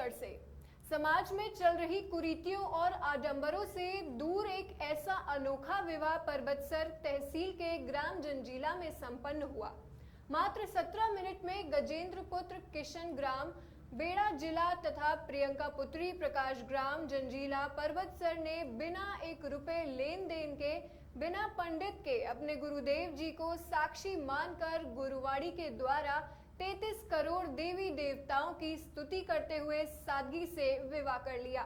परबतसर से समाज में चल रही कुरीतियों और आडंबरों से दूर एक ऐसा अनोखा विवाह परबतसर तहसील के ग्राम जंजीला में संपन्न हुआ। मात्र 17 मिनट में गजेंद्र पुत्र किशन ग्राम बेड़ा जिला तथा प्रियंका पुत्री प्रकाश ग्राम जंजीला परबतसर ने बिना 1 रुपए लेन देन के, बिना पंडित के अपने गुरुदेव जी को साक्षी मानकर गुरुवाड़ी के द्वारा 33 करोड़ देवी देवताओं की स्तुति करते हुए सादगी से विवाह कर लिया।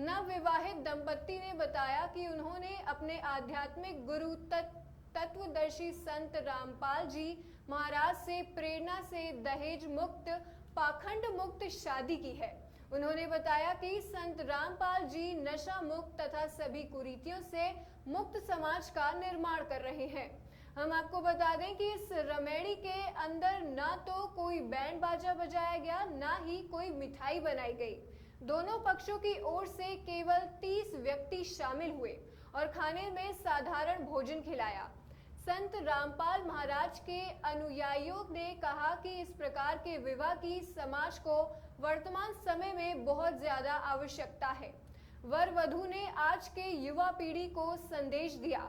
नव विवाहित दंपत्ति ने बताया कि उन्होंने अपने आध्यात्मिक गुरु तत्वदर्शी संत रामपाल जी महाराज से प्रेरणा से दहेज मुक्त, पाखंड मुक्त शादी की है। उन्होंने बताया कि संत रामपाल जी नशा मुक्त तथा सभी कुरीतियों से मुक्त समाज का निर्माण कर रहे हैं। हम आपको बता दें कि इस रमेड़ी के अंदर ना तो कोई बैंड बाजा बजाया गया, ना ही कोई मिठाई बनाई गई। दोनों पक्षों की ओर से केवल 30 व्यक्ति शामिल हुए और खाने में साधारण भोजन खिलाया। संत रामपाल महाराज के अनुयायियों ने कहा कि इस प्रकार के विवाह की समाज को वर्तमान समय में बहुत ज्यादा आवश्यकता है। वर वधू ने आज के युवा पीढ़ी को संदेश दिया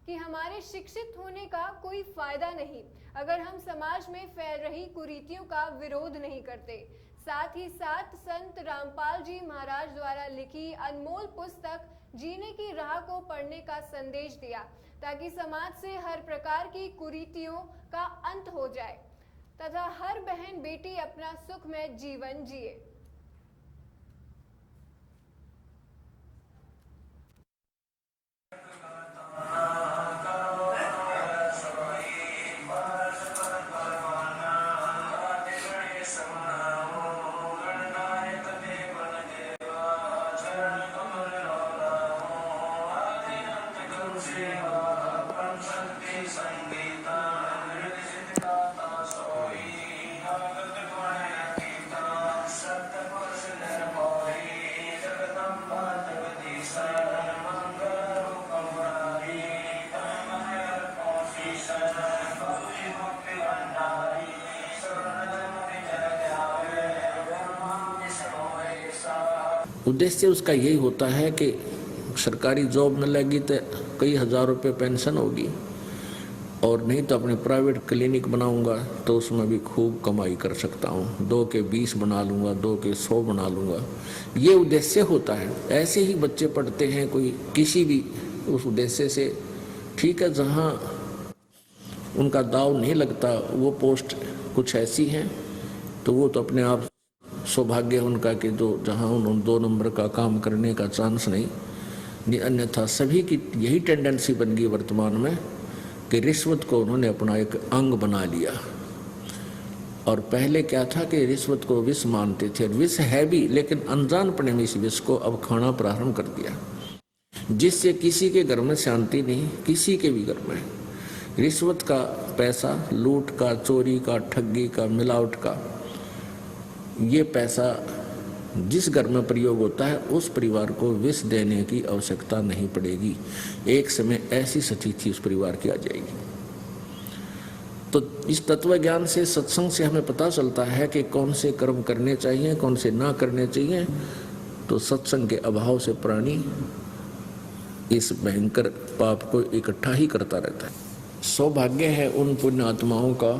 कि हमारे शिक्षित होने का कोई फायदा नहीं अगर हम समाज में फैल रही कुरीतियों का विरोध नहीं करते। साथ ही साथ संत रामपाल जी महाराज द्वारा लिखी अनमोल पुस्तक जीने की राह को पढ़ने का संदेश दिया ताकि समाज से हर प्रकार की कुरीतियों का अंत हो जाए तथा हर बहन बेटी अपना सुखमय जीवन जिए। उद्देश्य उसका यही होता है कि सरकारी जॉब में लगी तो कई हजार रुपए पेंशन होगी, और नहीं तो अपने प्राइवेट क्लिनिक बनाऊंगा तो उसमें भी खूब कमाई कर सकता हूँ। 2 के 20 बना लूँगा, 2 के 100 बना लूँगा, ये उद्देश्य होता है। ऐसे ही बच्चे पढ़ते हैं कोई किसी भी उस उद्देश्य से, ठीक है, जहाँ उनका दाव नहीं लगता वो पोस्ट कुछ ऐसी हैं तो वो तो अपने आप सौभाग्य उनका कि जो जहाँ उन्होंने 2 नंबर का काम करने का चांस नहीं, अन्यथा सभी की यही टेंडेंसी बन गई वर्तमान में कि रिश्वत को उन्होंने अपना एक अंग बना लिया। और पहले क्या था कि रिश्वत को विष मानते थे, विष है भी, लेकिन अनजानपने में इस विष को अब खाना प्रारंभ कर दिया, जिससे किसी के घर में शांति नहीं, किसी के भी घर में। रिश्वत का पैसा, लूट का, चोरी का, ठगी का, मिलावट का, ये पैसा जिस घर में प्रयोग होता है उस परिवार को विष देने की आवश्यकता नहीं पड़ेगी। एक समय ऐसी स्थिति उस परिवार की आ जाएगी। तो इस तत्व ज्ञान से, सत्संग से हमें पता चलता है कि कौन से कर्म करने चाहिए, कौन से ना करने चाहिए। तो सत्संग के अभाव से प्राणी इस भयंकर पाप को इकट्ठा ही करता रहता है। सौभाग्य है उन पुण्य आत्माओं का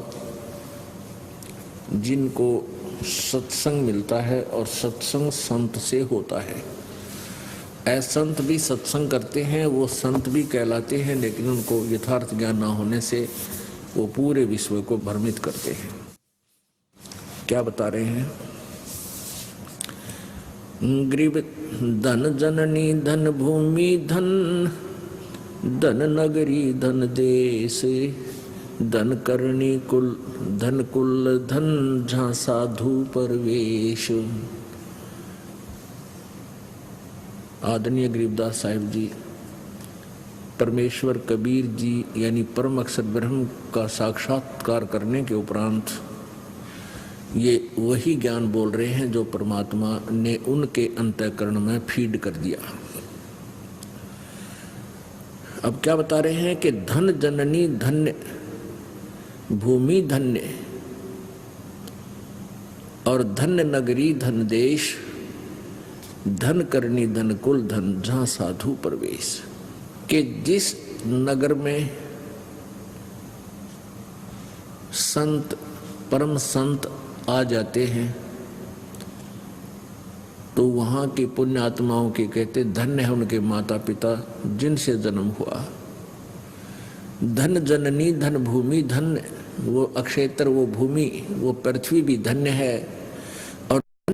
जिनको सत्संग मिलता है, और सत्संग संत से होता है। असंत भी सत्संग करते हैं, वो संत भी कहलाते हैं, लेकिन उनको यथार्थ ज्ञान ना होने से वो पूरे विश्व को भ्रमित करते हैं। क्या बता रहे हैं? गरीब धन जननी धन भूमि धन, धन नगरी धन देश, धन करणी कुल धन कुल धन, जहाँ साधु परवेश। आदरणीय गरीबदास साहिब जी, परमेश्वर कबीर जी यानी परम अक्षर ब्रह्म का साक्षात्कार करने के उपरांत ये वही ज्ञान बोल रहे हैं जो परमात्मा ने उनके अंतःकरण में फीड कर दिया। अब क्या बता रहे हैं कि धन जननी धन्य, भूमि धन्य, और धन्य नगरी धन देश, धन करनी धन कुल धन जहाँ साधु प्रवेश। कि जिस नगर में संत परम संत आ जाते हैं तो वहाँ की पुण्य आत्माओं के कहते धन्य है उनके माता पिता जिनसे जन्म हुआ। धन जननी धन भूमि, धन वो अक्षेत्र वो भूमि वो पृथ्वी भी धन्य है